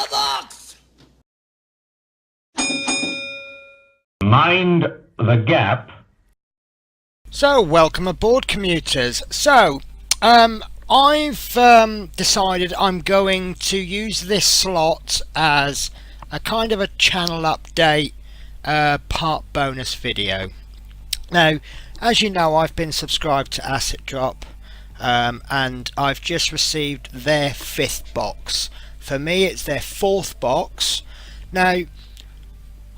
the box! Mind the gap. So, welcome aboard, commuters. So, I've decided I'm going to use this slot as a kind of a channel update part bonus video. Now, as you know, I've been subscribed to Asset Drop, and I've just received their 5th box. For me, it's their 4th box. Now,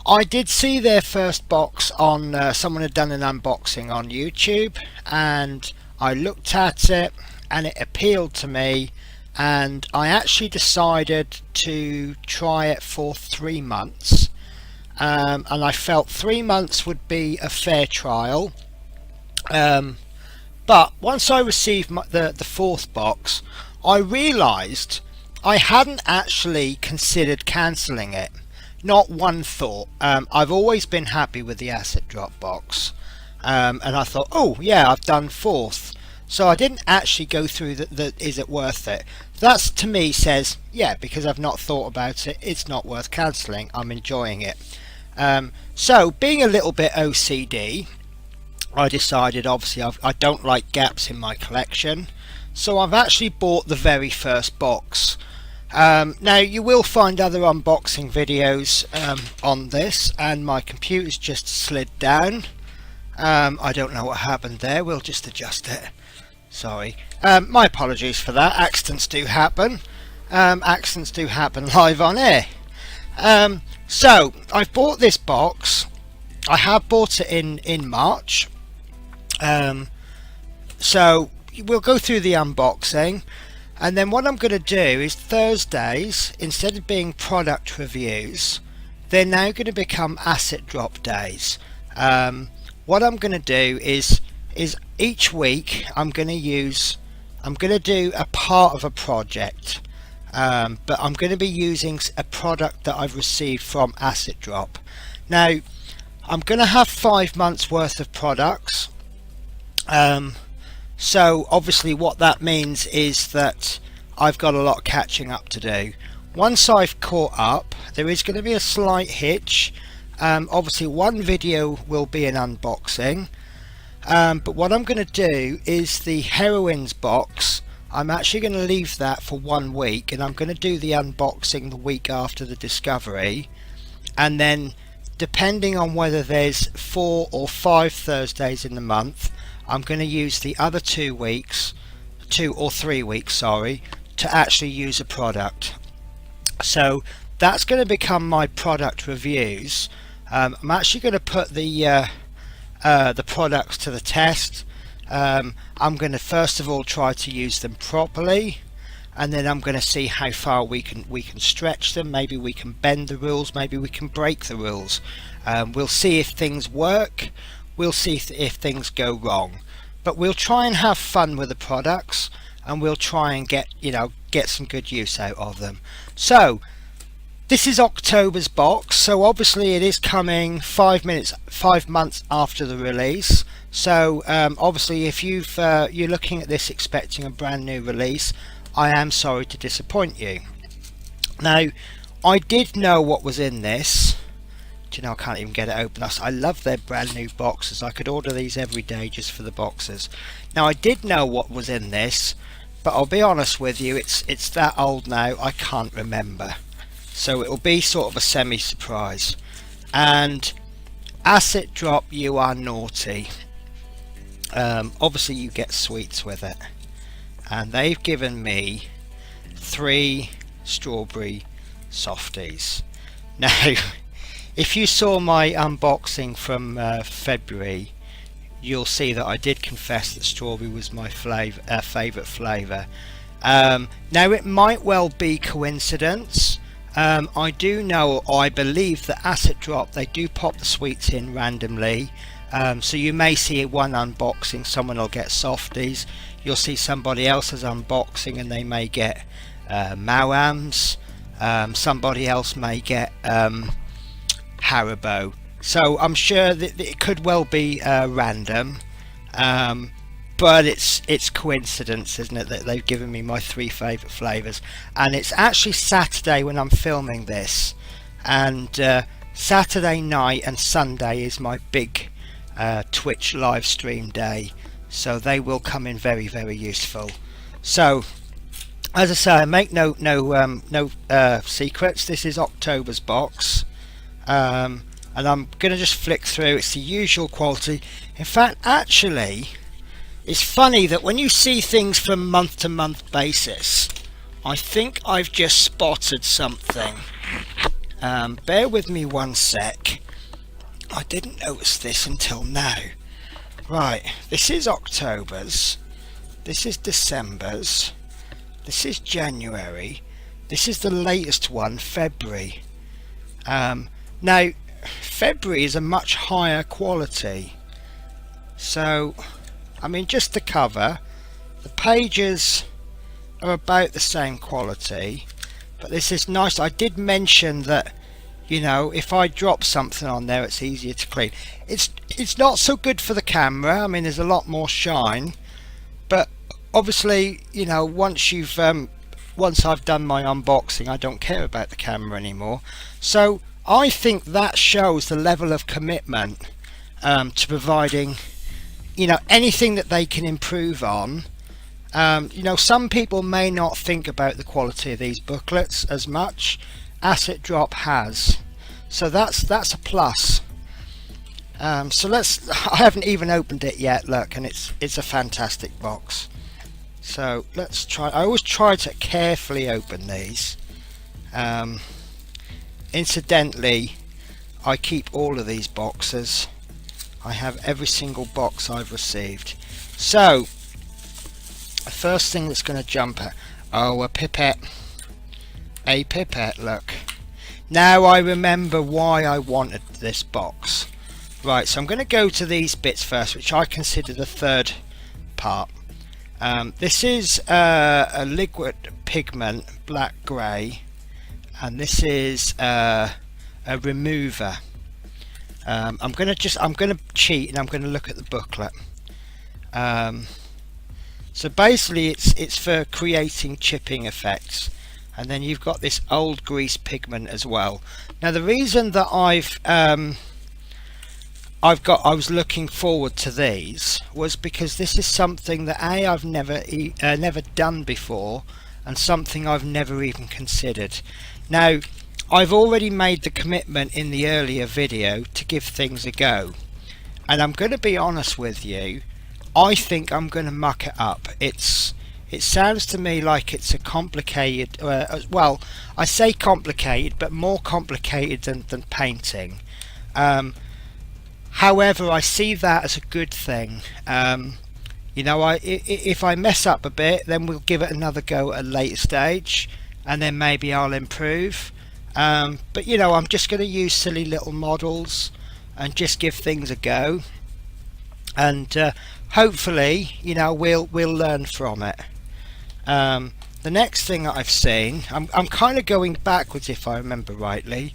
I did see their first box on someone had done an unboxing on YouTube, and I looked at it and it appealed to me, and I actually decided to try it for 3 months, and I felt 3 months would be a fair trial. But once I received the 4th box, I realised I hadn't actually considered cancelling it. Not one thought. I've always been happy with the Asset Drop box, and I thought, oh yeah, I've done 4th, so I didn't actually go through the is it worth it. That's, to me, says yeah, because I've not thought about it, it's not worth cancelling. I'm enjoying it. So being a little bit OCD, I decided, obviously I don't like gaps in my collection, so I've actually bought the very first box. Now, you will find other unboxing videos on this, and my computer's just slid down. I don't know what happened there. We'll just adjust it. Sorry. My apologies for that. Accidents do happen. Accidents do happen live on air. So I've bought this box. I have bought it in March. So we'll go through the unboxing. And then what I'm going to do is Thursdays, instead of being product reviews, they're now going to become Asset Drop days. What I'm going to do is each week I'm going to do a part of a project, but I'm going to be using a product that I've received from Asset Drop. Now, I'm going to have 5 months worth of products. So obviously what that means is that I've got a lot catching up to do. Once I've caught up, there is going to be a slight hitch. Obviously one video will be an unboxing, but what I'm going to do is the Heroines box. I'm actually going to leave that for 1 week, and I'm going to do the unboxing the week after the discovery, and then depending on whether there's 4 or 5 Thursdays in the month, I'm going to use the other 2 weeks, 2 or 3 weeks, sorry, to actually use a product. So that's going to become my product reviews. I'm actually going to put the products to the test. I'm going to first of all try to use them properly, and then I'm going to see how far we can stretch them. Maybe we can bend the rules, maybe we can break the rules. We'll see if things work. We'll see if things go wrong, but we'll try and have fun with the products, and we'll try and get some good use out of them. So this is October's box, so obviously it is coming 5 months after the release. So obviously if you're looking at this expecting a brand new release, I am sorry to disappoint you. Now, I did know what was in this. Do you know, I can't even get it open. I love their brand new boxes. I could order these every day just for the boxes. Now, I did know what was in this, but I'll be honest with you, it's that old now, I can't remember. So it'll be sort of a semi-surprise. And Asset Drop, you are naughty. Obviously you get sweets with it. And they've given me 3 strawberry softies. Now, if you saw my unboxing from February, you'll see that I did confess that strawberry was my favourite flavour. Now, it might well be coincidence. I do know, or I believe that Asset Drop, they do pop the sweets in randomly. So you may see one unboxing, someone will get softies. You'll see somebody else's unboxing and they may get Mawams. Somebody else may get Haribo. So I'm sure that it could well be random. but it's coincidence, isn't it, that they've given me my 3 favourite flavours. And it's actually Saturday when I'm filming this, and Saturday night and Sunday is my big Twitch live stream day, so they will come in very, very useful. So as I say, I make no secrets. This is October's box, and I'm gonna just flick through. It's the usual quality. In fact, actually, it's funny that when you see things from month to month basis, I think I've just spotted something. Bear with me one sec. I didn't notice this until now. Right, this is October's, this is December's, this is January, this is the latest one, February. Now, February is a much higher quality. So, I mean, just the cover, the pages are about the same quality, but this is nice. I did mention that, you know, if I drop something on there, it's easier to clean. It's not so good for the camera. I mean, there's a lot more shine, but obviously, you know, once I've done my unboxing, I don't care about the camera anymore. So I think that shows the level of commitment to providing, you know, anything that they can improve on. You know, some people may not think about the quality of these booklets as much. Asset Drop has, so that's a plus. So I haven't even opened it yet, look, and it's a fantastic box. So let's try. I always try to carefully open these. Incidentally, I keep all of these boxes. I have every single box I've received. So the first thing that's going to jump at, oh, a pipette. A pipette, look. Now I remember why I wanted this box. Right, so I'm going to go to these bits first, which I consider the third part. This is a liquid pigment, black grey, and this is a remover. I'm going to cheat, and I'm going to look at the booklet. So basically, it's for creating chipping effects. And then you've got this old grease pigment as well. Now the reason that I was looking forward to these was because this is something that I've never done before, and something I've never even considered. Now I've already made the commitment in the earlier video to give things a go, and I'm going to be honest with you, I think I'm going to muck it up. It sounds to me like it's a complicated, well, I say complicated, but more complicated than painting. However, I see that as a good thing. You know, if I mess up a bit, then we'll give it another go at a later stage, and then maybe I'll improve. But you know, I'm just going to use silly little models and just give things a go, and hopefully, you know, we'll learn from it. The next thing that I've seen, I'm kind of going backwards if I remember rightly.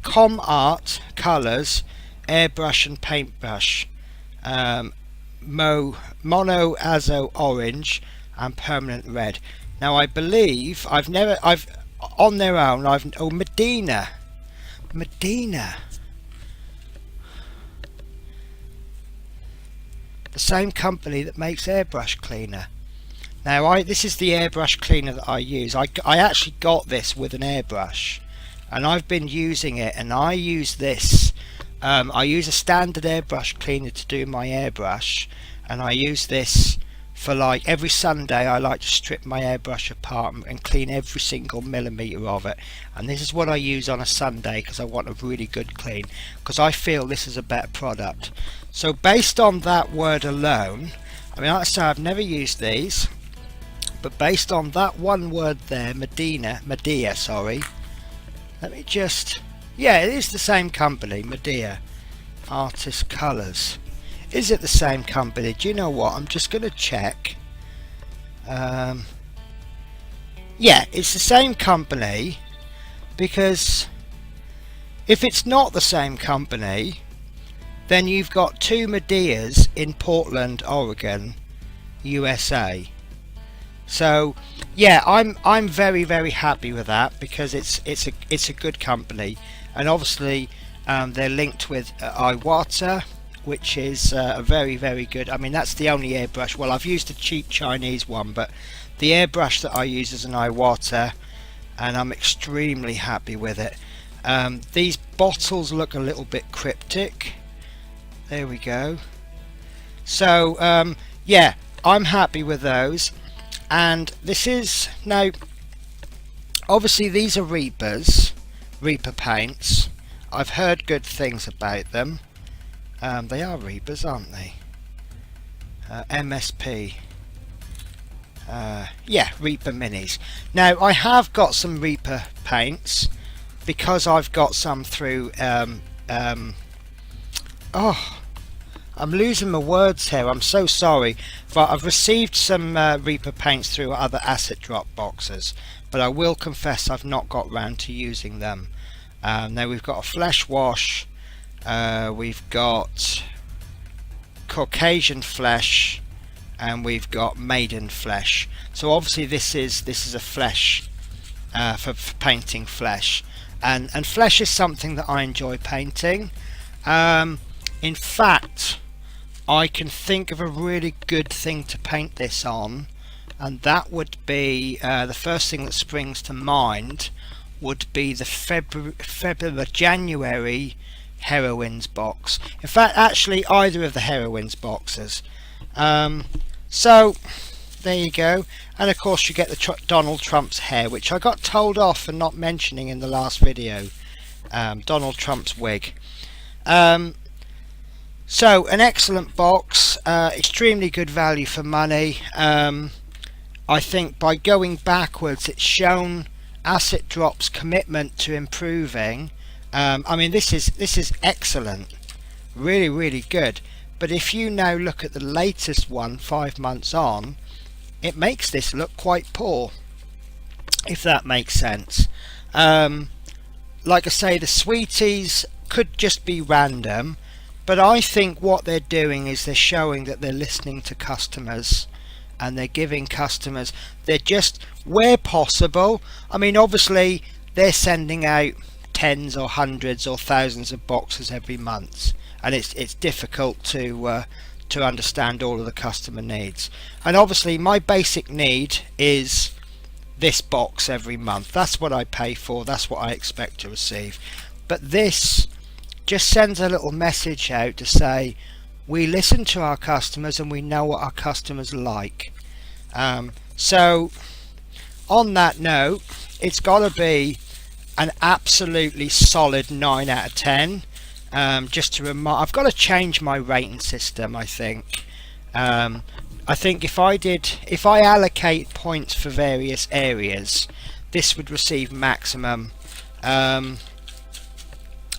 Com Art Colours, Airbrush and Paintbrush, Mono Azo Orange and Permanent Red. Now I believe I've on their own, Medina, the same company that makes airbrush cleaner. Now this is the airbrush cleaner that I use. I actually got this with an airbrush, and I've been using it, and I use this. I use a standard airbrush cleaner to do my airbrush, and I use this for, like, every Sunday I like to strip my airbrush apart and clean every single millimetre of it, and this is what I use on a Sunday because I want a really good clean, because I feel this is a better product. So based on that word alone, I mean, like I say, I've never used these, but based on that one word there, Medea, sorry, let me just, yeah, it is the same company, Medea Artist Colours. Is it the same company? Do you know what, I'm just going to check. Yeah, it's the same company, because if it's not the same company, then you've got two Medeas in Portland, Oregon, USA. So yeah, I'm very, very happy with that, because it's a good company, and obviously they're linked with Iwata, which is a very, very good. I mean, that's the only airbrush. Well, I've used a cheap Chinese one, but the airbrush that I use is an Iwata, and I'm extremely happy with it. These bottles look a little bit cryptic. There we go. So yeah, I'm happy with those. And this is now, obviously these are Reaper paints. I've heard good things about them. They are Reapers, aren't they? MSP. Yeah, Reaper minis. Now I have got some Reaper paints, because I've got some through oh, I'm losing my words here, I'm so sorry, but I've received some Reaper paints through other acid drop boxes, but I will confess I've not got round to using them. Now we've got a flesh wash, we've got Caucasian flesh, and we've got maiden flesh. So obviously this is a flesh for painting flesh, and flesh is something that I enjoy painting. In fact, I can think of a really good thing to paint this on, and that would be the first thing that springs to mind would be the January Heroines box. In fact, actually either of the Heroines boxes. So there you go, and of course you get the Donald Trump's hair, which I got told off for not mentioning in the last video. Donald Trump's wig. So an excellent box, extremely good value for money. I think by going backwards it's shown Acid Drop's commitment to improving. I mean, this is excellent, really, really good. But if you now look at the latest one 5 months on, it makes this look quite poor, if that makes sense. Like I say, the sweeties could just be random, but I think what they're doing is they're showing that they're listening to customers, and they're giving customers, they're just, where possible, I mean obviously they're sending out tens or hundreds or thousands of boxes every month, and it's difficult to understand all of the customer needs. And obviously my basic need is this box every month. That's what I pay for, that's what I expect to receive. But this just sends a little message out to say we listen to our customers and we know what our customers like. So on that note, it's got to be an absolutely solid 9 out of 10. Just to remind, I've got to change my rating system, I think. I think if I allocate points for various areas, this would receive maximum.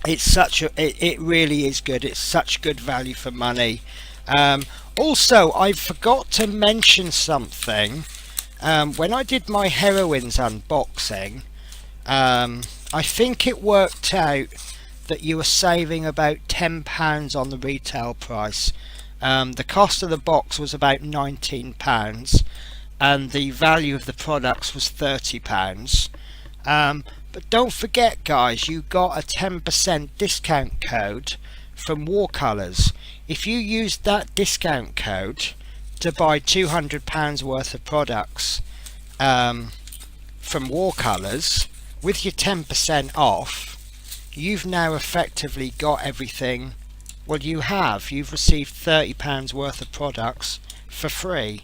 It really is good. It's such good value for money. Also, I forgot to mention something. When I did my Heroines unboxing, I think it worked out that you were saving about £10 on the retail price. The cost of the box was about £19, and the value of the products was £30. But don't forget, guys, you got a 10% discount code from Watercolours. If you use that discount code to buy £200 worth of products from Watercolours, with your 10% off, you've now effectively got everything. Well, you've received £30 worth of products for free.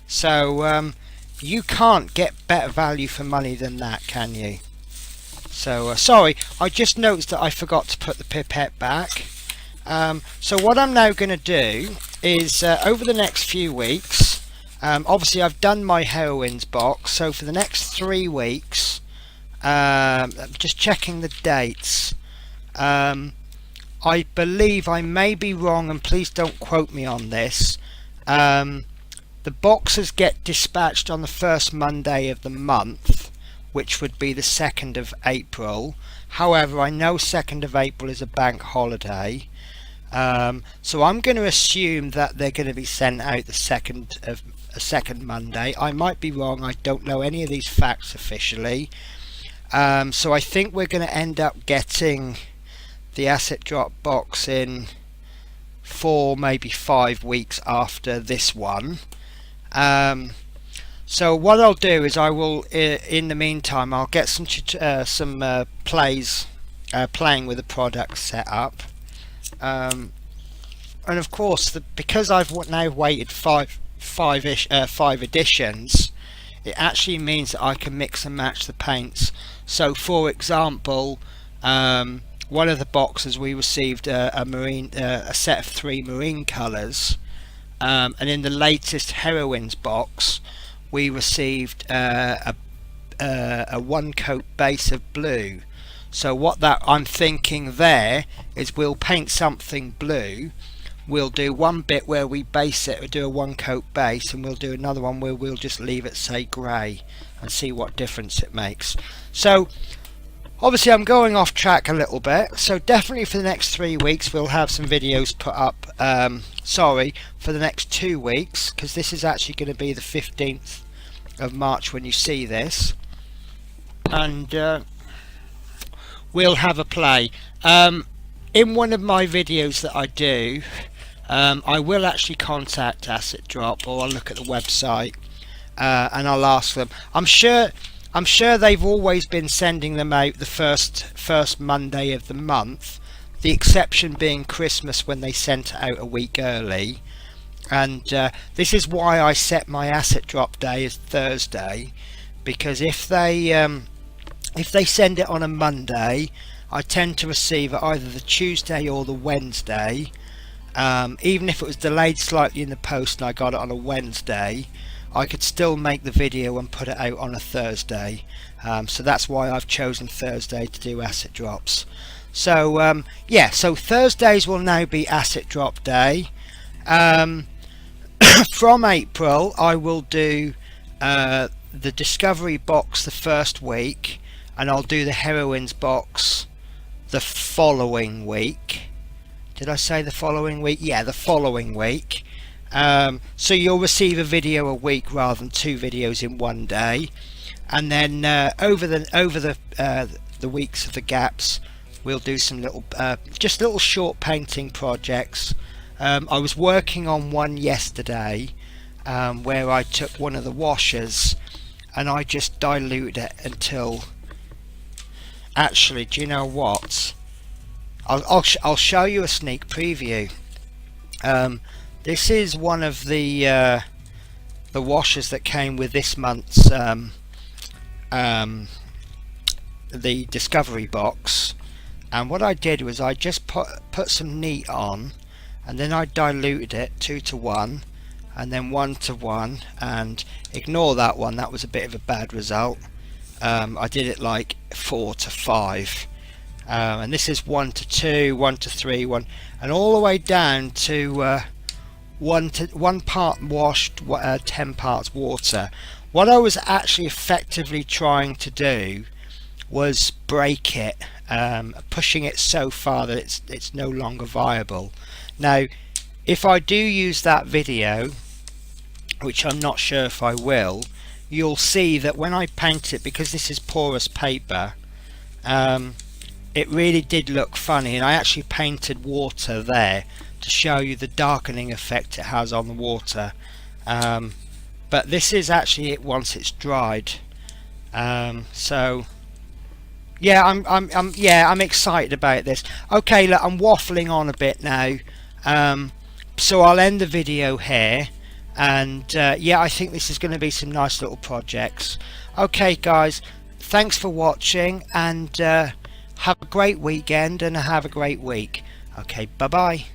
So you can't get better value for money than that, can you? So sorry, I just noticed that I forgot to put the pipette back. So what I'm now going to do is over the next few weeks, obviously I've done my Heroines box, so for the next 3 weeks, just checking the dates, I believe, I may be wrong and please don't quote me on this, the boxes get dispatched on the first Monday of the month, which would be the 2nd of April. However, I know 2nd of April is a bank holiday. So I'm going to assume that they're going to be sent out the second Monday. I might be wrong. I don't know any of these facts officially. So I think we're going to end up getting the asset drop box in 4, maybe 5 weeks after this one. So what I'll do is I will, in the meantime, I'll get some playing with the product set up. And of course, because I've now waited five editions, it actually means that I can mix and match the paints. So for example, one of the boxes we received a set of 3 marine colours, and in the latest Heroines box we received a 1-coat base of blue. So what I'm thinking there is we'll paint something blue, we'll do one bit where we base it, we'll do a 1-coat base, and we'll do another one where we'll just leave it, say, grey, and see what difference it makes. So obviously I'm going off track a little bit, so definitely for the next 3 weeks we'll have some videos put up. Sorry, for the next 2 weeks, because this is actually going to be the 15th of March when you see this, and we'll have a play. In one of my videos that I do, I will actually contact Asset Drop, or I'll look at the website and I'll ask them. I'm sure they've always been sending them out the first Monday of the month, the exception being Christmas when they sent it out a week early. And this is why I set my Asset Drop day as Thursday, because if they send it on a Monday, I tend to receive it either the Tuesday or the Wednesday. Even if it was delayed slightly in the post and I got it on a Wednesday, I could still make the video and put it out on a Thursday. So that's why I've chosen Thursday to do asset drops. So yeah, so Thursdays will now be asset drop day. From April I will do the Discovery box the first week, and I'll do the Heroines box the following week. Did I say the following week? Yeah, the following week. So you'll receive a video a week rather than 2 videos in one day, and then over the weeks of the gaps we'll do some little just little short painting projects. I was working on one yesterday where I took one of the washers and I just dilute it until, actually, do you know what, I'll show you a sneak preview. This is one of the washers that came with this month's the Discovery box, and what I did was I just put some neat on, and then I diluted it 2 to 1 and then 1 to 1, and ignore that one, that was a bit of a bad result. I did it like 4 to 5, and this is 1 to 2, 1 to 3, 1, and all the way down to 1 part washed, 10 parts water. What I was actually effectively trying to do was break it, pushing it so far that it's no longer viable. Now if I do use that video, which I'm not sure if I will, you'll see that when I paint it, because this is porous paper, it really did look funny, and I actually painted water there to show you the darkening effect it has on the water. But this is actually it once it's dried. So yeah, I'm excited about this. Okay, look, I'm waffling on a bit now, so I'll end the video here, and yeah, I think this is going to be some nice little projects. Okay guys, thanks for watching, and have a great weekend and have a great week. Okay, bye bye.